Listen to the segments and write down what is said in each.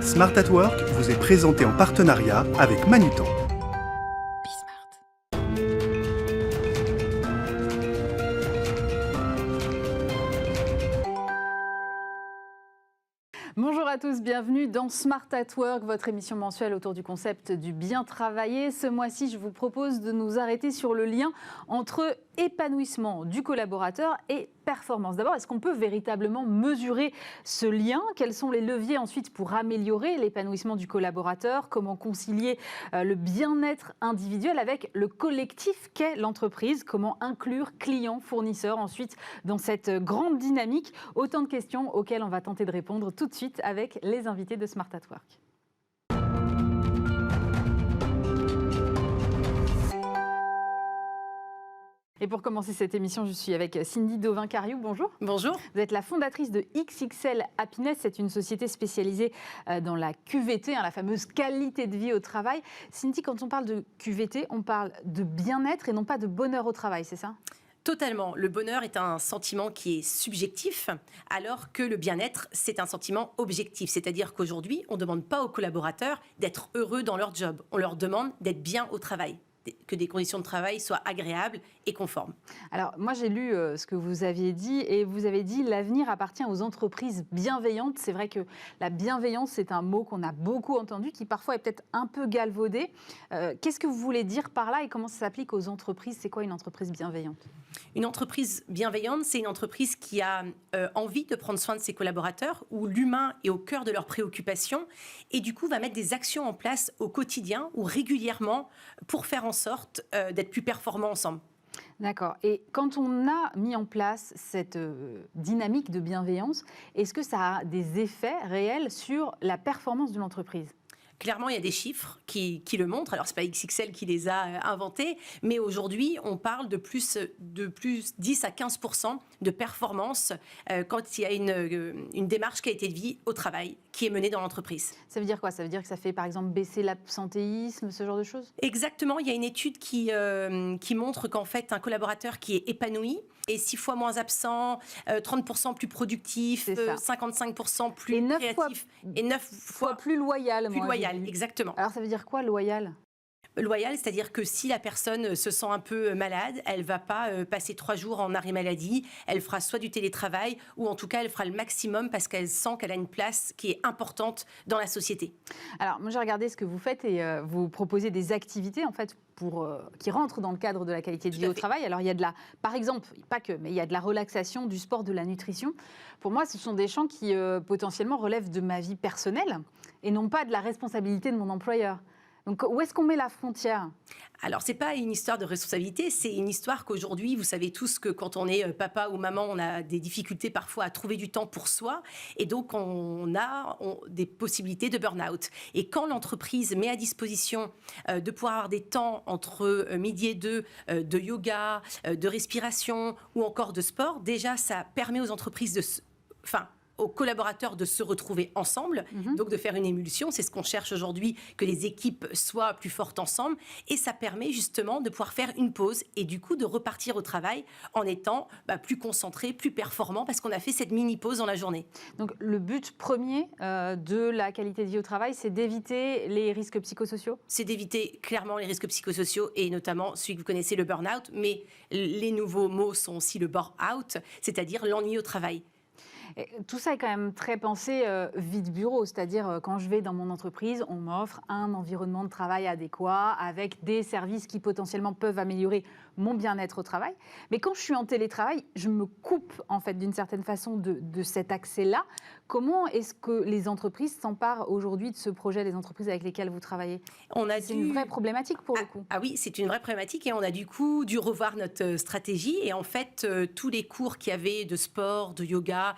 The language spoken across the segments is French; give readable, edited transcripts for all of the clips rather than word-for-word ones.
Smart at Work vous est présenté en partenariat avec Manutan. Bonjour à tous, bienvenue dans Smart at Work, votre émission mensuelle autour du concept du bien travailler. Ce mois-ci, je vous propose de nous arrêter sur le lien entre épanouissement du collaborateur et performance. D'abord, est-ce qu'on peut véritablement mesurer ce lien? Quels sont les leviers ensuite pour améliorer l'épanouissement du collaborateur? Comment concilier le bien-être individuel avec le collectif qu'est l'entreprise? Comment inclure clients, fournisseurs ensuite dans cette grande dynamique? Autant de questions auxquelles on va tenter de répondre tout de suite avec les invités de Smart at Work. Et pour commencer cette émission, je suis avec Cindy Dauvin-Cariou. Bonjour. Bonjour. Vous êtes la fondatrice de XXL Happiness. C'est une société spécialisée dans la QVT, la fameuse qualité de vie au travail. Cindy, quand on parle de QVT, on parle de bien-être et non pas de bonheur au travail, c'est ça ? Totalement. Le bonheur est un sentiment qui est subjectif, alors que le bien-être, c'est un sentiment objectif. C'est-à-dire qu'aujourd'hui, on ne demande pas aux collaborateurs d'être heureux dans leur job. On leur demande d'être bien au travail, que des conditions de travail soient agréables et conformes. Alors, moi, j'ai lu ce que vous aviez dit et vous avez dit « l'avenir appartient aux entreprises bienveillantes ». C'est vrai que la bienveillance, c'est un mot qu'on a beaucoup entendu, qui parfois est peut-être un peu galvaudé. Qu'est-ce que vous voulez dire par là et comment ça s'applique aux entreprises? C'est quoi une entreprise bienveillante? Une entreprise bienveillante, c'est une entreprise qui a envie de prendre soin de ses collaborateurs, où l'humain est au cœur de leurs préoccupations et du coup va mettre des actions en place au quotidien ou régulièrement pour faire en sorte d'être plus performants ensemble. D'accord. Et quand on a mis en place cette dynamique de bienveillance, est-ce que ça a des effets réels sur la performance de l'entreprise ? Clairement, il y a des chiffres qui le montrent. Alors, ce n'est pas XXL qui les a inventés, mais aujourd'hui, on parle de plus 10 à 15% de performance quand il y a une démarche qualité de vie au travail qui est menée dans l'entreprise. Ça veut dire quoi? Ça veut dire que ça fait, par exemple, baisser l'absentéisme, ce genre de choses? Exactement. Il y a une étude qui montre qu'en fait, un collaborateur qui est épanoui est 6 fois moins absent, 30% plus productif, 55% plus créatif et 9 fois plus loyal. Plus loyal, exactement. Alors, ça veut dire quoi, loyal? Loyal, c'est-à-dire que si la personne se sent un peu malade, elle ne va pas passer 3 jours en arrêt maladie, elle fera soit du télétravail ou en tout cas elle fera le maximum parce qu'elle sent qu'elle a une place qui est importante dans la société. Alors moi j'ai regardé ce que vous faites et vous proposez des activités en fait qui rentrent dans le cadre de la qualité de vie au travail. Alors il y a par exemple, pas que, mais il y a de la relaxation, du sport, de la nutrition. Pour moi ce sont des champs qui potentiellement relèvent de ma vie personnelle et non pas de la responsabilité de mon employeur. Donc, où est-ce qu'on met la frontière? Alors, ce n'est pas une histoire de responsabilité, c'est une histoire qu'aujourd'hui, vous savez tous que quand on est papa ou maman, on a des difficultés parfois à trouver du temps pour soi. Et donc, on a des possibilités de burn-out. Et quand l'entreprise met à disposition de pouvoir avoir des temps entre midi et 2 de yoga, de respiration ou encore de sport, déjà, ça permet aux entreprises aux collaborateurs de se retrouver ensemble, donc de faire une émulsion. C'est ce qu'on cherche aujourd'hui, que les équipes soient plus fortes ensemble. Et ça permet justement de pouvoir faire une pause et du coup de repartir au travail en étant plus concentré, plus performant parce qu'on a fait cette mini-pause dans la journée. Donc le but premier de la qualité de vie au travail, c'est d'éviter les risques psychosociaux? C'est d'éviter clairement les risques psychosociaux et notamment celui que vous connaissez, le burn-out. Mais les nouveaux mots sont aussi le bore-out, c'est-à-dire l'ennui au travail. Et tout ça est quand même très pensé vie de bureau, c'est-à-dire quand je vais dans mon entreprise, on m'offre un environnement de travail adéquat avec des services qui potentiellement peuvent améliorer mon bien-être au travail. Mais quand je suis en télétravail, je me coupe en fait d'une certaine façon de cet accès-là. Comment est-ce que les entreprises s'emparent aujourd'hui de ce projet, les entreprises avec lesquelles vous travaillez? C'est une vraie problématique pour le coup. Ah oui, c'est une vraie problématique et on a du coup dû revoir notre stratégie. Et en fait, tous les cours qu'il y avait de sport, de yoga,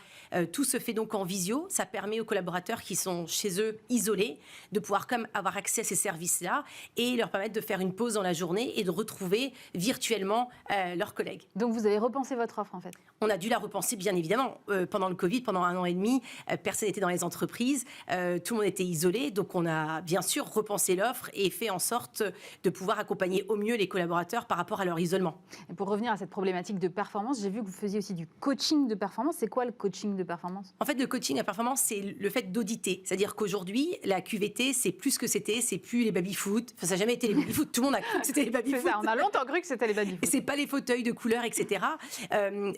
tout se fait donc en visio. Ça permet aux collaborateurs qui sont chez eux isolés de pouvoir comme avoir accès à ces services-là et leur permettre de faire une pause dans la journée et de retrouver virtuellement leurs collègues. Donc vous avez repensé votre offre en fait? On a dû la repenser bien évidemment. Pendant le Covid, pendant 1 an et demi, personne n'était dans les entreprises, tout le monde était isolé. Donc on a bien sûr repensé l'offre et fait en sorte de pouvoir accompagner au mieux les collaborateurs par rapport à leur isolement. Et pour revenir à cette problématique de performance, j'ai vu que vous faisiez aussi du coaching de performance. C'est quoi le coaching coaching de performance? En fait, le coaching à performance, c'est le fait d'auditer. C'est-à-dire qu'aujourd'hui, la QVT, c'est plus ce que c'était, c'est plus les baby-foot. Enfin, ça n'a jamais été les baby-foot. Tout le monde a cru que c'était les baby-foot. C'est ça, on a longtemps cru que c'était les baby-foot. C'est pas les fauteuils de couleur, etc.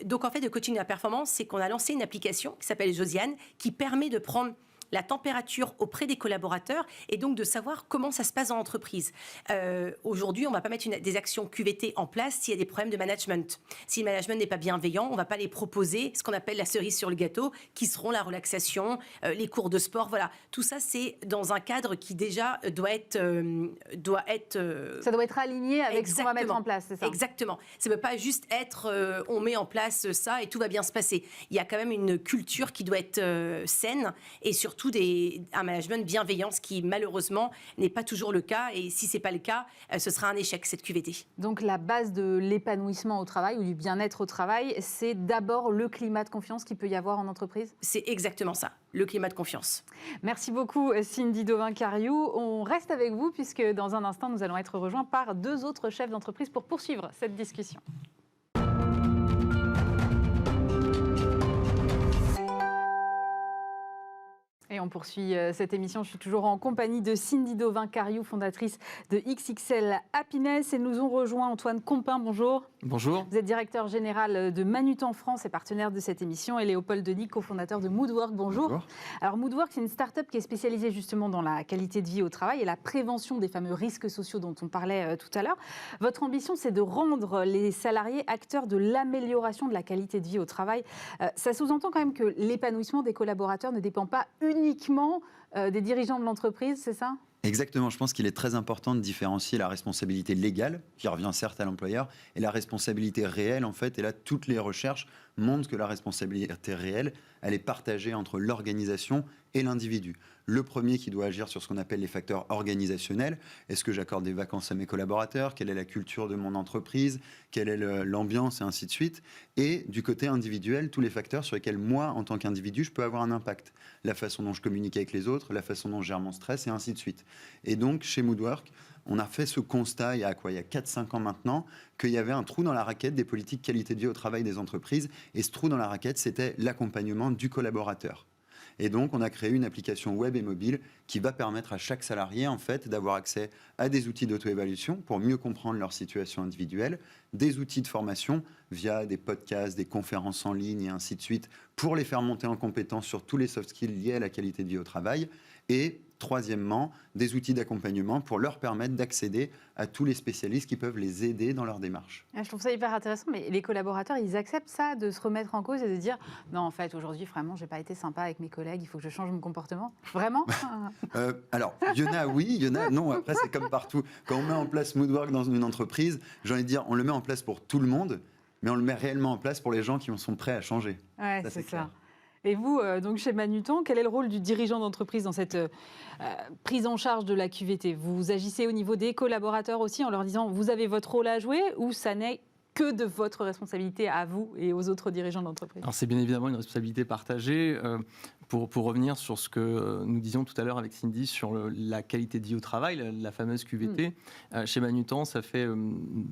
Donc, en fait, le coaching à performance, c'est qu'on a lancé une application qui s'appelle Josiane, qui permet de prendre la température auprès des collaborateurs et donc de savoir comment ça se passe dans l'entreprise. Aujourd'hui, on ne va pas mettre des actions QVT en place s'il y a des problèmes de management. Si le management n'est pas bienveillant, on ne va pas les proposer, ce qu'on appelle la cerise sur le gâteau, qui seront la relaxation, les cours de sport. Voilà, tout ça, c'est dans un cadre qui déjà doit être... Ça doit être aligné avec ce qu'on va mettre en place, c'est ça? Exactement. Ça ne peut pas juste être on met en place ça et tout va bien se passer. Il y a quand même une culture qui doit être saine et surtout un management bienveillant, ce qui malheureusement n'est pas toujours le cas. Et si ce n'est pas le cas, ce sera un échec, cette QVT. Donc la base de l'épanouissement au travail ou du bien-être au travail, c'est d'abord le climat de confiance qu'il peut y avoir en entreprise? C'est exactement ça, le climat de confiance. Merci beaucoup Cindy Dauvin-Cariou. On reste avec vous puisque dans un instant, nous allons être rejoints par 2 autres chefs d'entreprise pour poursuivre cette discussion. Et on poursuit cette émission. Je suis toujours en compagnie de Cindy Dauvin-Cariou, fondatrice de XXL Happiness. Et nous ont rejoint Antoine Compin. Bonjour. Bonjour. Vous êtes directeur général de Manutan France et partenaire de cette émission. Et Léopold Denis, cofondateur de Moodwork. Bonjour. Bonjour. Alors Moodwork, c'est une start-up qui est spécialisée justement dans la qualité de vie au travail et la prévention des fameux risques sociaux dont on parlait tout à l'heure. Votre ambition, c'est de rendre les salariés acteurs de l'amélioration de la qualité de vie au travail. Ça sous-entend quand même que l'épanouissement des collaborateurs ne dépend pas uniquement des dirigeants de l'entreprise, c'est ça ? Exactement, je pense qu'il est très important de différencier la responsabilité légale, qui revient certes à l'employeur, et la responsabilité réelle, en fait. Et là, toutes les recherches montrent que la responsabilité réelle, elle est partagée entre l'organisation et l'individu. Le premier qui doit agir sur ce qu'on appelle les facteurs organisationnels. Est-ce que j'accorde des vacances à mes collaborateurs? Quelle est la culture de mon entreprise? Quelle est l'ambiance? Et ainsi de suite. Et du côté individuel, tous les facteurs sur lesquels moi, en tant qu'individu, je peux avoir un impact. La façon dont je communique avec les autres, la façon dont je gère mon stress, et ainsi de suite. Et donc, chez Moodwork, on a fait ce constat il y a 4-5 ans maintenant, qu'il y avait un trou dans la raquette des politiques qualité de vie au travail des entreprises. Et ce trou dans la raquette, c'était l'accompagnement du collaborateur. Et donc, on a créé une application web et mobile qui va permettre à chaque salarié, en fait, d'avoir accès à des outils d'auto-évaluation pour mieux comprendre leur situation individuelle, des outils de formation via des podcasts, des conférences en ligne et ainsi de suite, pour les faire monter en compétence sur tous les soft skills liés à la qualité de vie au travail. Et troisièmement, des outils d'accompagnement pour leur permettre d'accéder à tous les spécialistes qui peuvent les aider dans leur démarche. Je trouve ça hyper intéressant, mais les collaborateurs, ils acceptent ça, de se remettre en cause et de dire « Non, en fait, aujourd'hui, vraiment, je n'ai pas été sympa avec mes collègues, il faut que je change mon comportement. » Vraiment? Alors, il y en a oui, il y en a non. Après, c'est comme partout. Quand on met en place Moodwork dans une entreprise, j'ai envie de dire, on le met en place pour tout le monde, mais on le met réellement en place pour les gens qui sont prêts à changer. Ouais, c'est ça. Et vous, donc chez Manutan, quel est le rôle du dirigeant d'entreprise dans cette prise en charge de la QVT? Vous agissez au niveau des collaborateurs aussi en leur disant vous avez votre rôle à jouer ou ça n'est que de votre responsabilité à vous et aux autres dirigeants d'entreprise? Alors c'est bien évidemment une responsabilité partagée. Pour revenir sur ce que nous disions tout à l'heure avec Cindy sur la qualité de vie au travail, la fameuse QVT, chez Manutan, ça fait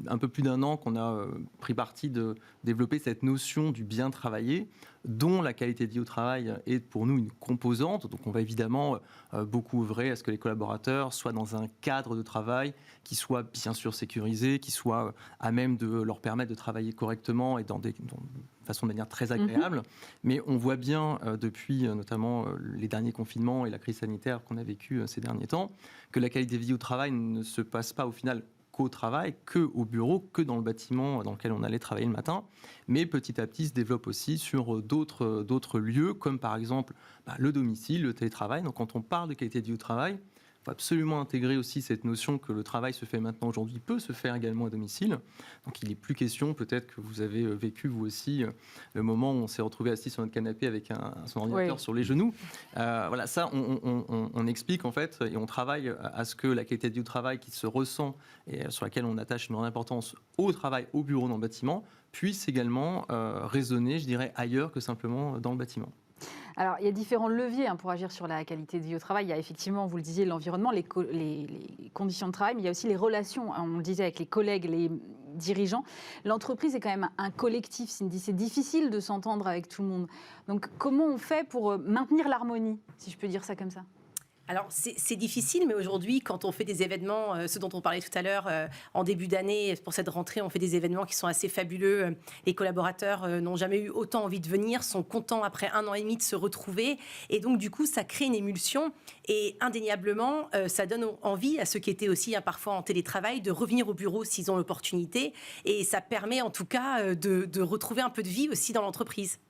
un peu plus d'1 an qu'on a pris parti de développer cette notion du bien travailler, dont la qualité de vie au travail est pour nous une composante. Donc on va évidemment beaucoup œuvrer à ce que les collaborateurs soient dans un cadre de travail qui soit bien sûr sécurisé, qui soit à même de leur permettre de travailler correctement et de façon de manière très agréable. Mais on voit bien depuis notamment les derniers confinements et la crise sanitaire qu'on a vécue ces derniers temps, que la qualité de vie au travail ne se passe pas au final qu'au travail, qu'au bureau, que dans le bâtiment dans lequel on allait travailler le matin, mais petit à petit se développe aussi sur d'autres lieux, comme par exemple le domicile, le télétravail. Donc quand on parle de qualité de vie au travail, il faut absolument intégrer aussi cette notion que le travail se fait maintenant aujourd'hui, peut se faire également à domicile. Donc il n'est plus question, peut-être que vous avez vécu vous aussi, le moment où on s'est retrouvé assis sur notre canapé avec son ordinateur sur les genoux. Voilà, ça on explique en fait, et on travaille à ce que la qualité de vie au travail qui se ressent et sur laquelle on attache une grande importance au travail, au bureau, dans le bâtiment, puisse également résonner, je dirais, ailleurs que simplement dans le bâtiment. Alors, il y a différents leviers pour agir sur la qualité de vie au travail. Il y a effectivement, vous le disiez, l'environnement, les conditions de travail, mais il y a aussi les relations, on le disait, avec les collègues, les dirigeants. L'entreprise est quand même un collectif, Cindy. C'est difficile de s'entendre avec tout le monde. Donc, comment on fait pour maintenir l'harmonie, si je peux dire ça comme ça ? Alors, c'est difficile, mais aujourd'hui, quand on fait des événements, ce dont on parlait tout à l'heure, en début d'année, pour cette rentrée, on fait des événements qui sont assez fabuleux. Les collaborateurs n'ont jamais eu autant envie de venir, sont contents après 1 an et demi de se retrouver. Et donc, du coup, ça crée une émulsion. Et indéniablement, ça donne envie à ceux qui étaient aussi parfois en télétravail de revenir au bureau s'ils ont l'opportunité. Et ça permet en tout cas de retrouver un peu de vie aussi dans l'entreprise.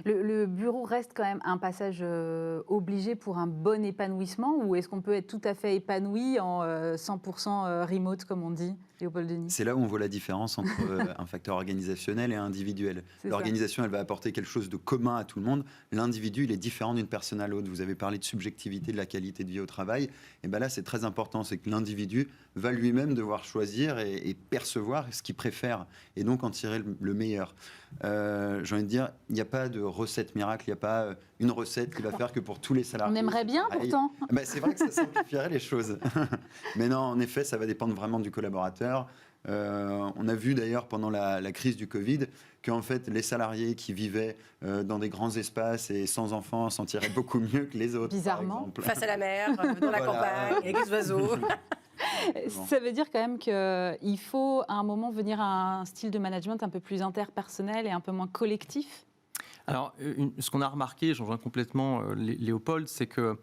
Le bureau reste quand même un passage obligé pour un bon épanouissement, ou est-ce qu'on peut être tout à fait épanoui en 100% remote, comme on dit, Léopold Denis ? C'est là où on voit la différence entre un facteur organisationnel et individuel. L'organisation, elle va apporter quelque chose de commun à tout le monde. L'individu, il est différent d'une personne à l'autre. Vous avez parlé de subjectivité, de la qualité de vie au travail. Et bien là, c'est très important. C'est que l'individu va lui-même devoir choisir et percevoir ce qu'il préfère et donc en tirer le meilleur. J'ai envie de dire, il n'y a pas de recette miracle, il n'y a pas une recette qui va faire que pour tous les salariés. On aimerait bien pourtant. Ben, c'est vrai que ça simplifierait les choses. Mais non, en effet, ça va dépendre vraiment du collaborateur. On a vu d'ailleurs pendant la crise du Covid qu'en fait, les salariés qui vivaient dans des grands espaces et sans enfants s'en tiraient beaucoup mieux que les autres. Bizarrement. Face à la mer, dans la campagne, avec les oiseaux. Ça veut dire quand même qu'il faut à un moment venir à un style de management un peu plus interpersonnel et un peu moins collectif. Alors, ce qu'on a remarqué, j'en rejoins complètement Léopold, c'est que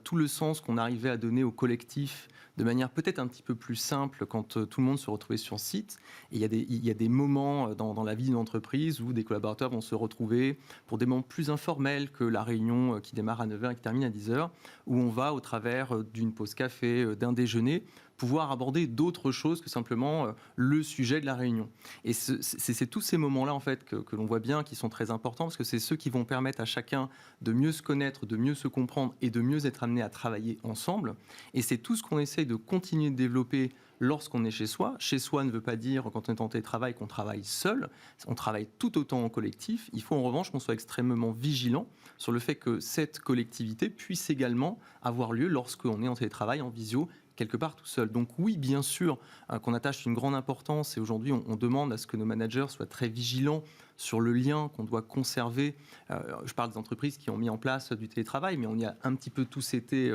tout le sens qu'on arrivait à donner au collectif de manière peut-être un petit peu plus simple quand tout le monde se retrouvait sur site. Et il y a des moments dans la vie d'une entreprise où des collaborateurs vont se retrouver pour des moments plus informels que la réunion qui démarre à 9h et qui termine à 10h, où on va, au travers d'une pause café, d'un déjeuner, pouvoir aborder d'autres choses que simplement le sujet de la réunion. Et c'est tous ces moments-là, en fait, que l'on voit bien, qui sont très importants, parce que c'est ceux qui vont permettre à chacun de mieux se connaître, de mieux se comprendre et de mieux être amené à travailler ensemble. Et c'est tout ce qu'on essaie de continuer de développer lorsqu'on est chez soi. Chez soi ne veut pas dire, quand on est en télétravail, qu'on travaille seul. On travaille tout autant en collectif. Il faut en revanche qu'on soit extrêmement vigilant sur le fait que cette collectivité puisse également avoir lieu lorsqu'on est en télétravail, en visio, quelque part tout seul. Donc oui, bien sûr, qu'on attache une grande importance et aujourd'hui on demande à ce que nos managers soient très vigilants sur le lien qu'on doit conserver. Je parle des entreprises qui ont mis en place du télétravail, mais on y a un petit peu tous été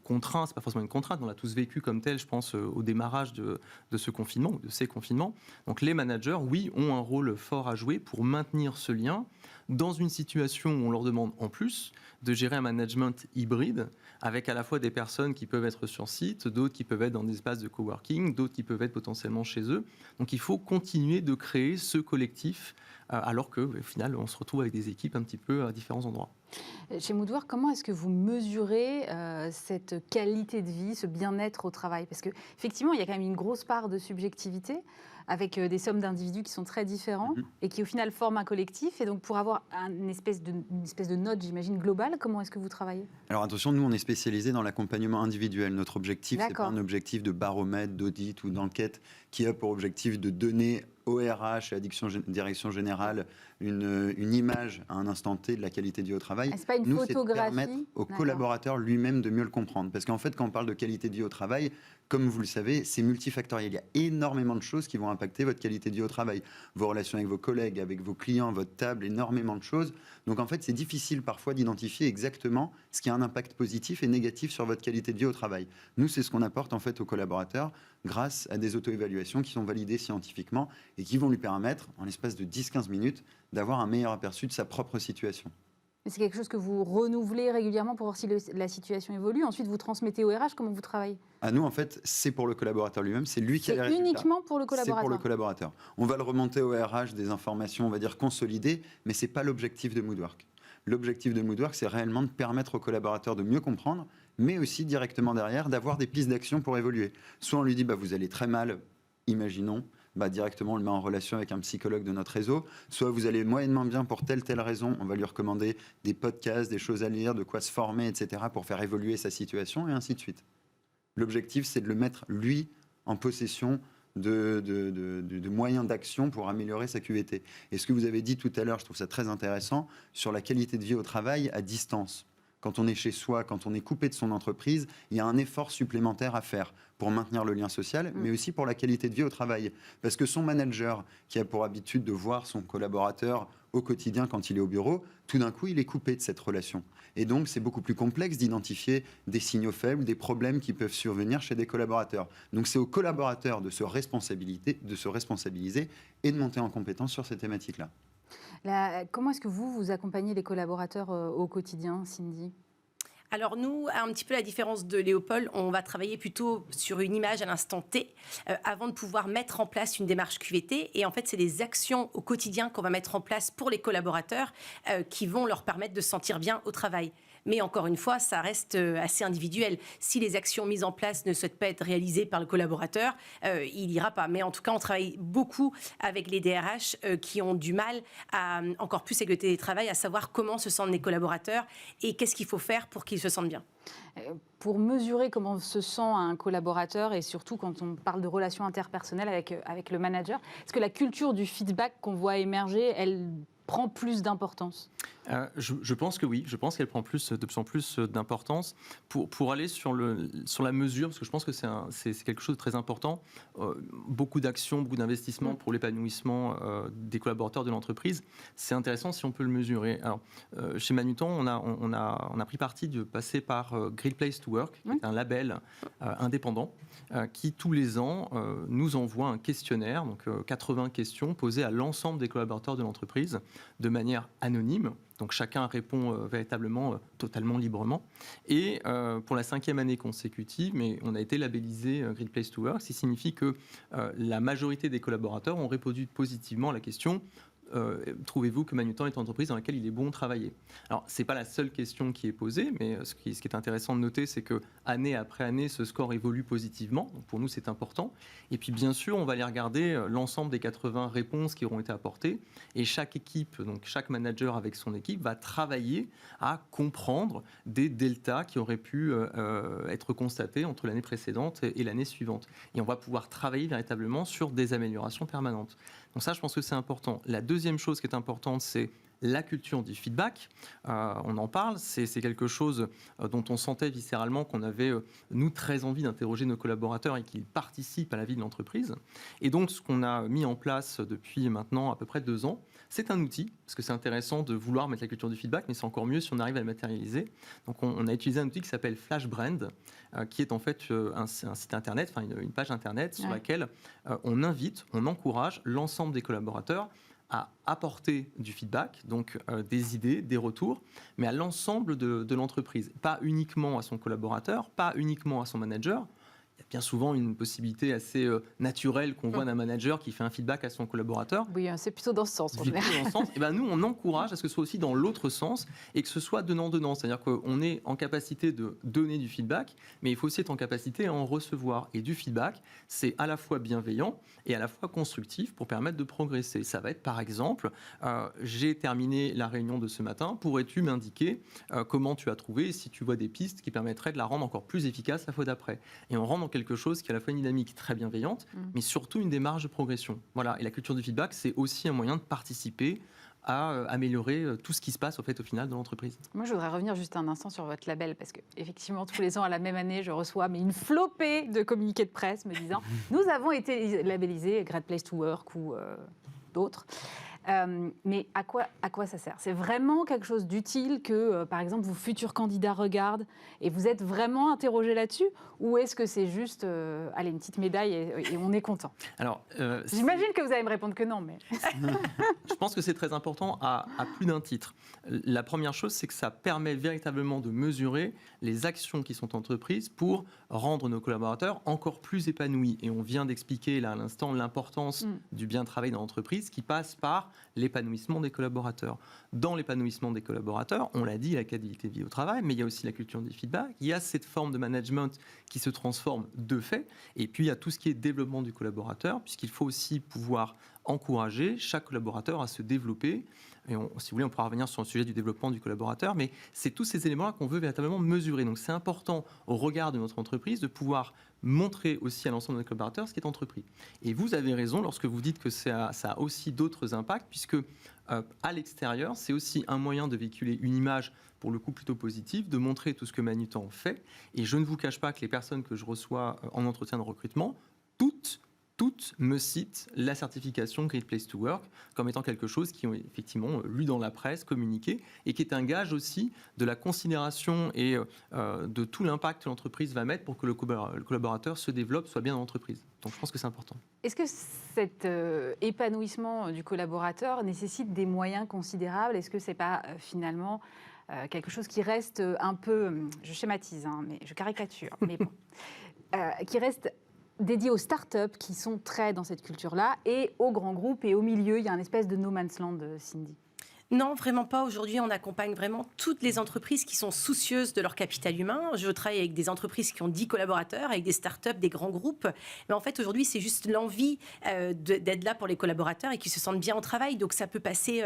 contraints. C'est pas forcément une contrainte, on l'a tous vécu comme tel, je pense, au démarrage de ce confinement, ou de ces confinements. Donc les managers, oui, ont un rôle fort à jouer pour maintenir ce lien dans une situation où on leur demande en plus de gérer un management hybride avec à la fois des personnes qui peuvent être sur site, d'autres qui peuvent être dans des espaces de coworking, d'autres qui peuvent être potentiellement chez eux. Donc il faut continuer de créer ce collectif alors qu'au final, on se retrouve avec des équipes un petit peu à différents endroits. Chez Moodwork, comment est-ce que vous mesurez cette qualité de vie, ce bien-être au travail ? Parce qu'effectivement, il y a quand même une grosse part de subjectivité avec des sommes d'individus qui sont très différents et qui au final forment un collectif. Et donc pour avoir une espèce de note, j'imagine, globale, comment est-ce que vous travaillez ? Alors attention, nous on est spécialisé dans l'accompagnement individuel. Notre objectif, c'est pas un objectif de baromètre, d'audit ou d'enquête qui a pour objectif de donner au RH et à la direction générale une image à un instant T de la qualité de vie au travail. C'est pas une nous, photographie. C'est de permettre au collaborateur lui-même de mieux le comprendre. Parce qu'en fait, quand on parle de qualité de vie au travail, comme vous le savez, c'est multifactoriel. Il y a énormément de choses qui vont impacter votre qualité de vie au travail. Vos relations avec vos collègues, avec vos clients, votre table, énormément de choses. Donc en fait, c'est difficile parfois d'identifier exactement ce qui a un impact positif et négatif sur votre qualité de vie au travail. Nous, c'est ce qu'on apporte en fait aux collaborateurs grâce à des auto-évaluations qui sont validées scientifiquement et qui vont lui permettre, en l'espace de 10-15 minutes, d'avoir un meilleur aperçu de sa propre situation. C'est quelque chose que vous renouvelez régulièrement pour voir si la situation évolue. Ensuite, vous transmettez au RH comment vous travaillez ? À nous, en fait, c'est pour le collaborateur lui-même. C'est lui qui a les résultats. C'est uniquement pour le collaborateur ? C'est pour le collaborateur. On va le remonter au RH des informations, on va dire, consolidées, mais ce n'est pas l'objectif de Moodwork. L'objectif de Moodwork, c'est réellement de permettre au collaborateur de mieux comprendre, mais aussi directement derrière, d'avoir des pistes d'action pour évoluer. Soit on lui dit, vous allez très mal, imaginons, directement on le met en relation avec un psychologue de notre réseau, soit vous allez moyennement bien pour telle raison, on va lui recommander des podcasts, des choses à lire, de quoi se former, etc. pour faire évoluer sa situation et ainsi de suite. L'objectif, c'est de le mettre, lui, en possession de moyens d'action pour améliorer sa QVT. Et ce que vous avez dit tout à l'heure, je trouve ça très intéressant, sur la qualité de vie au travail à distance. quand on est chez soi, quand on est coupé de son entreprise, il y a un effort supplémentaire à faire pour maintenir le lien social, mais aussi pour la qualité de vie au travail. Parce que son manager, qui a pour habitude de voir son collaborateur au quotidien quand il est au bureau, tout d'un coup, il est coupé de cette relation. Et donc, c'est beaucoup plus complexe d'identifier des signaux faibles, des problèmes qui peuvent survenir chez des collaborateurs. Donc, c'est aux collaborateurs de se responsabiliser et de monter en compétence sur ces thématiques-là. Comment est-ce que vous accompagnez les collaborateurs au quotidien, Cindy ? Alors nous, un petit peu la différence de Léopold, on va travailler plutôt sur une image à l'instant T avant de pouvoir mettre en place une démarche QVT. Et en fait, c'est des actions au quotidien qu'on va mettre en place pour les collaborateurs qui vont leur permettre de se sentir bien au travail. Mais encore une fois, ça reste assez individuel. Si les actions mises en place ne souhaitent pas être réalisées par le collaborateur, il n'ira pas. Mais en tout cas, on travaille beaucoup avec les DRH qui ont du mal, encore plus avec le télétravail, à savoir comment se sentent les collaborateurs et qu'est-ce qu'il faut faire pour qu'ils se sentent bien. Pour mesurer comment se sent un collaborateur et surtout quand on parle de relations interpersonnelles avec le manager, est-ce que la culture du feedback qu'on voit émerger, elle prend plus d'importance ? Je pense que oui, je pense qu'elle prend de plus en plus d'importance pour aller sur la mesure, parce que je pense que c'est quelque chose de très important. Beaucoup d'actions, beaucoup d'investissements pour l'épanouissement des collaborateurs de l'entreprise. C'est intéressant si on peut le mesurer. Alors, chez Manutan, on a pris parti de passer par Great Place to Work, qui est un label indépendant, qui tous les ans nous envoie un questionnaire, donc 80 questions posées à l'ensemble des collaborateurs de l'entreprise de manière anonyme. Donc chacun répond véritablement totalement librement. Et pour la 5e année consécutive, mais on a été labellisé Great Place to Work, ce qui signifie que la majorité des collaborateurs ont répondu positivement à la question trouvez-vous que Manutan est une entreprise dans laquelle il est bon de travailler ? Alors, ce n'est pas la seule question qui est posée, mais ce qui est intéressant de noter, c'est que année après année, ce score évolue positivement. Donc, pour nous, c'est important. Et puis, bien sûr, on va aller regarder l'ensemble des 80 réponses qui auront été apportées. Et chaque équipe, donc chaque manager avec son équipe, va travailler à comprendre des deltas qui auraient pu être constatés entre l'année précédente et l'année suivante. Et on va pouvoir travailler véritablement sur des améliorations permanentes. Donc ça, je pense que c'est important. La deuxième chose qui est importante, c'est la culture du feedback. On en parle, c'est quelque chose dont on sentait viscéralement qu'on avait, nous, très envie d'interroger nos collaborateurs et qu'ils participent à la vie de l'entreprise. Et donc, ce qu'on a mis en place depuis maintenant à peu près 2 ans, c'est un outil, parce que c'est intéressant de vouloir mettre la culture du feedback, mais c'est encore mieux si on arrive à le matérialiser. Donc, on a utilisé un outil qui s'appelle FlashBrand, qui est en fait un site internet, enfin une page internet sur laquelle on invite, on encourage l'ensemble des collaborateurs à apporter du feedback, donc des idées, des retours, mais à l'ensemble de l'entreprise. Pas uniquement à son collaborateur, pas uniquement à son manager. Il y a bien souvent une possibilité assez naturelle qu'on voit d'un manager qui fait un feedback à son collaborateur. Oui, c'est plutôt dans ce sens. Et ben nous, on encourage à ce que ce soit aussi dans l'autre sens et que ce soit donnant-donnant. C'est-à-dire qu'on est en capacité de donner du feedback, mais il faut aussi être en capacité à en recevoir. Et du feedback, c'est à la fois bienveillant et à la fois constructif pour permettre de progresser. Ça va être par exemple, j'ai terminé la réunion de ce matin, pourrais-tu m'indiquer comment tu as trouvé, si tu vois des pistes qui permettraient de la rendre encore plus efficace la fois d'après. Et on rentre dans quelque chose qui est à la fois une dynamique très bienveillante, mais surtout une démarche de progression. Voilà. Et la culture du feedback, c'est aussi un moyen de participer à améliorer tout ce qui se passe au final dans l'entreprise. Moi, je voudrais revenir juste un instant sur votre label, parce qu'effectivement, tous les ans, à la même année, je reçois une flopée de communiqués de presse me disant « Nous avons été labellisés Great Place to Work » ou d'autres. Mais à quoi ça sert ? C'est vraiment quelque chose d'utile que, par exemple, vos futurs candidats regardent et vous êtes vraiment interrogé là-dessus ? Ou est-ce que c'est juste, allez, une petite médaille et on est content ? Alors, j'imagine que vous allez me répondre que non, mais... Je pense que c'est très important à plus d'un titre. La première chose, c'est que ça permet véritablement de mesurer les actions qui sont entreprises pour rendre nos collaborateurs encore plus épanouis. Et on vient d'expliquer là à l'instant l'importance du bien travail dans l'entreprise qui passe par l'épanouissement des collaborateurs. Dans l'épanouissement des collaborateurs, on l'a dit, la qualité de vie au travail, mais il y a aussi la culture du feedback, il y a cette forme de management qui se transforme de fait, et puis il y a tout ce qui est développement du collaborateur, puisqu'il faut aussi pouvoir encourager chaque collaborateur à se développer, et si vous voulez, on pourra revenir sur le sujet du développement du collaborateur, mais c'est tous ces éléments-là qu'on veut véritablement mesurer. Donc c'est important au regard de notre entreprise de pouvoir montrer aussi à l'ensemble de nos collaborateurs ce qui est entrepris. Et vous avez raison lorsque vous dites que ça a aussi d'autres impacts, puisque à l'extérieur, c'est aussi un moyen de véhiculer une image pour le coup plutôt positive, de montrer tout ce que Manutan fait. Et je ne vous cache pas que les personnes que je reçois en entretien de recrutement, toutes me citent la certification Great Place to Work comme étant quelque chose qu'ils ont effectivement lu dans la presse, communiqué, et qui est un gage aussi de la considération et de tout l'impact que l'entreprise va mettre pour que le collaborateur se développe, soit bien dans l'entreprise. Donc je pense que c'est important. Est-ce que cet épanouissement du collaborateur nécessite des moyens considérables? Est-ce que ce n'est pas finalement quelque chose qui reste un peu, je schématise, mais je caricature, mais bon, qui reste dédié aux startups qui sont très dans cette culture-là et aux grands groupes, et au milieu, il y a une espèce de no man's land, Cindy? Non, vraiment pas. Aujourd'hui, on accompagne vraiment toutes les entreprises qui sont soucieuses de leur capital humain. Je travaille avec des entreprises qui ont 10 collaborateurs, avec des startups, des grands groupes. Mais en fait, aujourd'hui, c'est juste l'envie d'être là pour les collaborateurs et qu'ils se sentent bien au travail. Donc, ça peut passer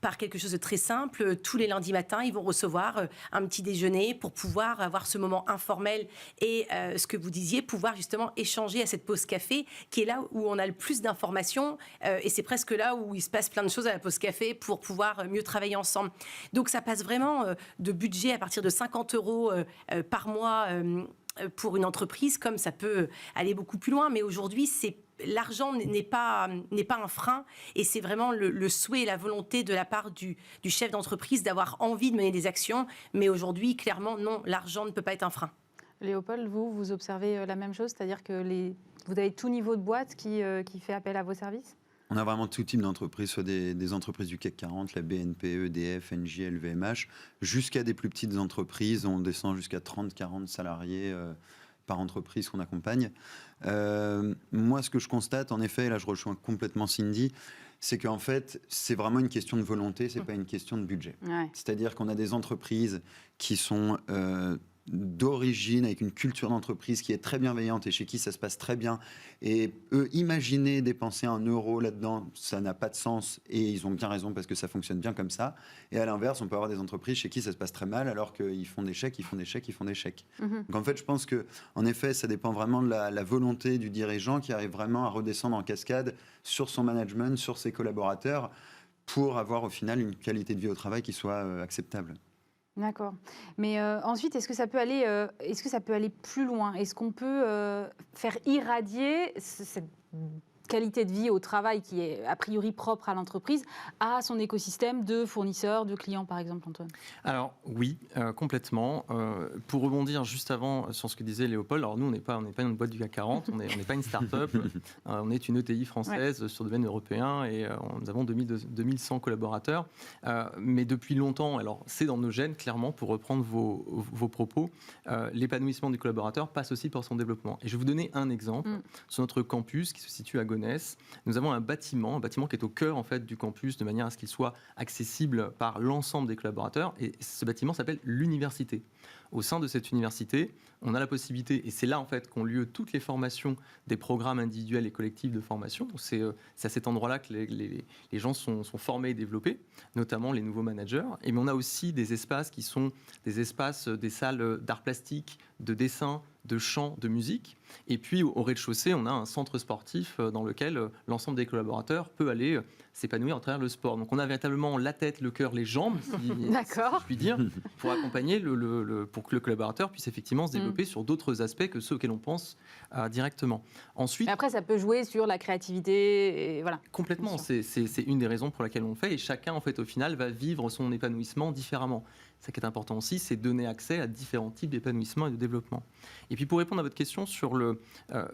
par quelque chose de très simple. Tous les lundis matins, ils vont recevoir un petit déjeuner pour pouvoir avoir ce moment informel et ce que vous disiez, pouvoir justement échanger à cette pause café qui est là où on a le plus d'informations et c'est presque là où il se passe plein de choses à la pause café pour pouvoir mieux travailler ensemble. Donc ça passe vraiment de budget à partir de 50 € par mois pour une entreprise, comme ça peut aller beaucoup plus loin. Mais aujourd'hui, l'argent n'est pas un frein et c'est vraiment le souhait et la volonté de la part du chef d'entreprise d'avoir envie de mener des actions. Mais aujourd'hui, clairement, non, l'argent ne peut pas être un frein. Léopold, vous observez la même chose, c'est-à-dire que vous avez tout niveau de boîte qui fait appel à vos services? On a vraiment tout type d'entreprises, soit des entreprises du CAC 40, la BNP, EDF, Engie, LVMH, jusqu'à des plus petites entreprises. On descend jusqu'à 30-40 salariés par entreprise qu'on accompagne. Moi, ce que je constate, en effet, et là je rejoins complètement Cindy, c'est qu'en fait, c'est vraiment une question de volonté, c'est pas une question de budget. Ouais. C'est-à-dire qu'on a des entreprises qui sont d'origine, avec une culture d'entreprise qui est très bienveillante et chez qui ça se passe très bien. Et eux, imaginer dépenser 1 € là-dedans, ça n'a pas de sens. Et ils ont bien raison parce que ça fonctionne bien comme ça. Et à l'inverse, on peut avoir des entreprises chez qui ça se passe très mal alors qu'ils font des chèques, ils font des chèques, ils font des chèques. Donc en fait, je pense qu'en effet, ça dépend vraiment de la volonté du dirigeant qui arrive vraiment à redescendre en cascade sur son management, sur ses collaborateurs pour avoir au final une qualité de vie au travail qui soit acceptable. D'accord. Mais ensuite, est-ce que ça peut aller plus loin? Est-ce qu'on peut faire irradier cette qualité de vie au travail qui est a priori propre à l'entreprise à son écosystème de fournisseurs, de clients, par exemple, Antoine? Alors oui, complètement. Pour rebondir juste avant sur ce que disait Léopold, alors nous on n'est pas une boîte du CAC 40, on n'est pas une start-up, on est une ETI française sur le domaine européen et nous avons 2100 collaborateurs. Mais depuis longtemps, alors c'est dans nos gènes clairement, pour reprendre vos propos, l'épanouissement du collaborateur passe aussi par son développement. Et je vais vous donner un exemple. Sur notre campus qui se situe à Gonesse, nous avons un bâtiment qui est au cœur en fait du campus de manière à ce qu'il soit accessible par l'ensemble des collaborateurs. Et ce bâtiment s'appelle l'université. Au sein de cette université, on a la possibilité, et c'est là en fait qu'ont lieu toutes les formations des programmes individuels et collectifs de formation. C'est à cet endroit-là que les gens sont formés et développés, notamment les nouveaux managers. Et mais on a aussi des espaces qui sont des espaces, des salles d'art plastique, de dessin, de chant, de musique. Et puis au rez-de-chaussée, on a un centre sportif dans lequel l'ensemble des collaborateurs peut aller s'épanouir à travers le sport. Donc on a véritablement la tête, le cœur, les jambes, si je puis dire, pour accompagner pour que le collaborateur puisse effectivement se développer sur d'autres aspects que ceux auxquels on pense directement. Ensuite, mais après, ça peut jouer sur la créativité, et voilà. Complètement, c'est une des raisons pour laquelle on le fait, et chacun en fait au final va vivre son épanouissement différemment. Ce qui est important aussi, c'est donner accès à différents types d'épanouissement et de développement. Et puis pour répondre à votre question sur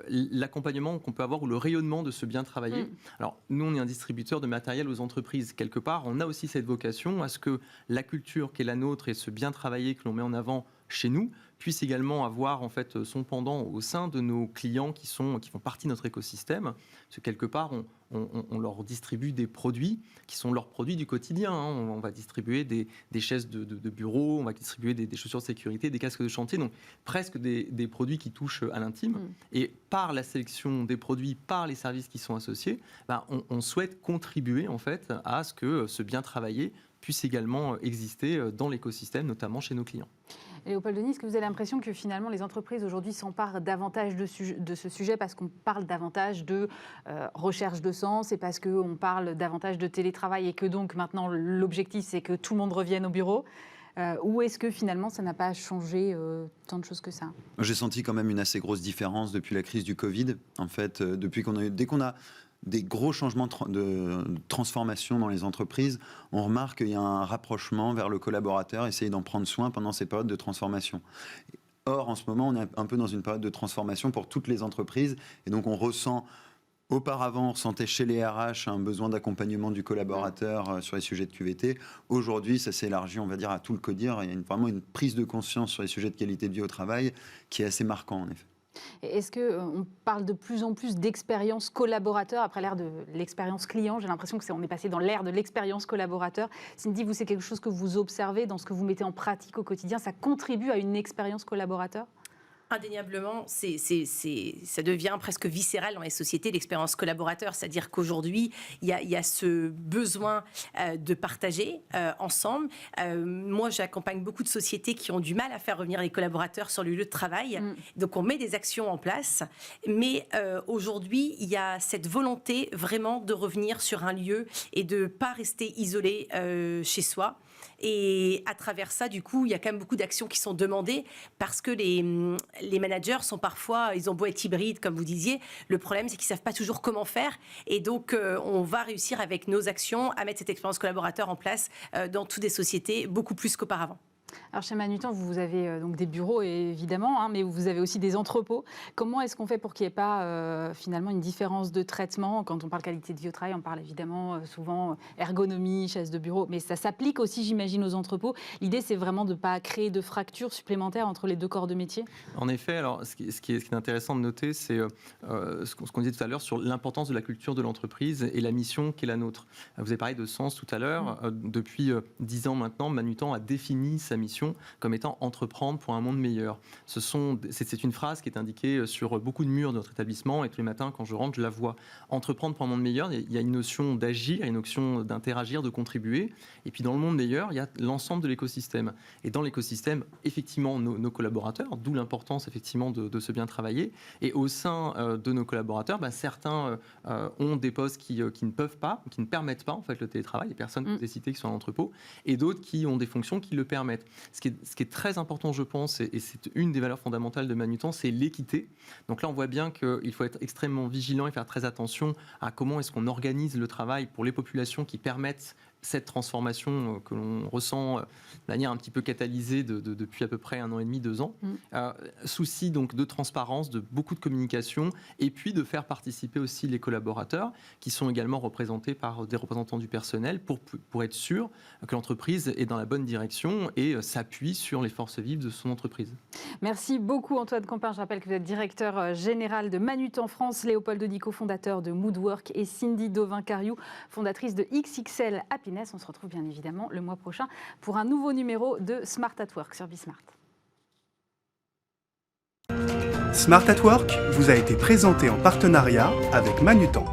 l'accompagnement qu'on peut avoir ou le rayonnement de ce bien travailler, alors nous on est un distributeur de matériel aux entreprises. Quelque part, on a aussi cette vocation à ce que la culture qui est la nôtre et ce bien travailler que l'on met en avant chez nous puisse également avoir en fait son pendant au sein de nos clients qui font partie de notre écosystème. Parce que quelque part, on leur distribue des produits qui sont leurs produits du quotidien. On va distribuer des chaises de bureau, on va distribuer des chaussures de sécurité, des casques de chantier, donc presque des produits qui touchent à l'intime. Et par la sélection des produits, par les services qui sont associés, on souhaite contribuer en fait à ce que ce bien travaillé puisse également exister dans l'écosystème, notamment chez nos clients. Léopold Denis, est-ce que vous avez l'impression que finalement les entreprises aujourd'hui s'emparent davantage de ce sujet parce qu'on parle davantage de recherche de sens et parce qu'on parle davantage de télétravail et que donc maintenant l'objectif c'est que tout le monde revienne au bureau ou est-ce que finalement ça n'a pas changé tant de choses que ça? J'ai senti quand même une assez grosse différence depuis la crise du Covid. En fait, dès qu'on a des gros changements de transformation dans les entreprises, on remarque qu'il y a un rapprochement vers le collaborateur, essayer d'en prendre soin pendant ces périodes de transformation. Or, en ce moment, on est un peu dans une période de transformation pour toutes les entreprises, et donc on ressent, auparavant, on ressentait chez les RH un besoin d'accompagnement du collaborateur sur les sujets de QVT. Aujourd'hui, ça s'est élargi, on va dire, à tout le CODIR. Il y a vraiment une prise de conscience sur les sujets de qualité de vie au travail qui est assez marquant, en effet. Est-ce qu'on parle de plus en plus d'expérience collaborateur après l'ère de l'expérience client? J'ai l'impression qu'on est passé dans l'ère de l'expérience collaborateur. Cindy, vous, c'est quelque chose que vous observez dans ce que vous mettez en pratique au quotidien? Ça contribue à une expérience collaborateur? Indéniablement, ça devient presque viscéral dans les sociétés, l'expérience collaborateur. C'est-à-dire qu'aujourd'hui, il y a ce besoin de partager ensemble. Moi, j'accompagne beaucoup de sociétés qui ont du mal à faire revenir les collaborateurs sur le lieu de travail. Donc, on met des actions en place. Mais aujourd'hui, il y a cette volonté vraiment de revenir sur un lieu et de ne pas rester isolé chez soi. Et à travers ça, du coup, il y a quand même beaucoup d'actions qui sont demandées parce que les managers sont parfois, ils ont beau être hybrides, comme vous disiez, le problème, c'est qu'ils ne savent pas toujours comment faire. Et donc, on va réussir avec nos actions à mettre cette expérience collaborateur en place dans toutes les sociétés, beaucoup plus qu'auparavant. Alors chez Manutan, vous avez donc des bureaux évidemment, mais vous avez aussi des entrepôts. Comment est-ce qu'on fait pour qu'il n'y ait pas finalement une différence de traitement? Quand on parle qualité de vie au travail, on parle évidemment souvent ergonomie, chaise de bureau, mais ça s'applique aussi, j'imagine, aux entrepôts. L'idée, c'est vraiment de ne pas créer de fractures supplémentaires entre les deux corps de métier. En effet, alors ce qui est intéressant de noter, c'est ce qu'on disait tout à l'heure sur l'importance de la culture de l'entreprise et la mission qui est la nôtre. Vous avez parlé de sens tout à l'heure. Depuis 10 ans maintenant, Manutan a défini sa mission comme étant entreprendre pour un monde meilleur. C'est une phrase qui est indiquée sur beaucoup de murs de notre établissement et tous les matins quand je rentre, je la vois. Entreprendre pour un monde meilleur, il y a une notion d'agir, une notion d'interagir, de contribuer. Et puis dans le monde meilleur, il y a l'ensemble de l'écosystème. Et dans l'écosystème, effectivement, nos collaborateurs, d'où l'importance effectivement de se bien travailler. Et au sein de nos collaborateurs, certains ont des postes qui ne peuvent pas, qui ne permettent pas en fait le télétravail, les personnes que vous avez citées qui sont en entrepôt, et d'autres qui ont des fonctions qui le permettent. Ce qui est très important, je pense, et c'est une des valeurs fondamentales de Manutan, c'est l'équité. Donc là, on voit bien qu'il faut être extrêmement vigilant et faire très attention à comment est-ce qu'on organise le travail pour les populations qui permettent cette transformation que l'on ressent de manière un petit peu catalysée depuis à peu près 1 an et demi, 2 ans. Souci donc de transparence, de beaucoup de communication, et puis de faire participer aussi les collaborateurs qui sont également représentés par des représentants du personnel pour être sûr que l'entreprise est dans la bonne direction et s'appuie sur les forces vives de son entreprise. Merci beaucoup Antoine Campin. Je rappelle que vous êtes directeur général de Manutan France, Léopold Denis, cofondateur de Moodwork, et Cindy Dauvin-Cariou, fondatrice de XXL Happiness. On se retrouve bien évidemment le mois prochain pour un nouveau numéro de Smart at Work sur Bismart. Smart at Work vous a été présenté en partenariat avec Manutan.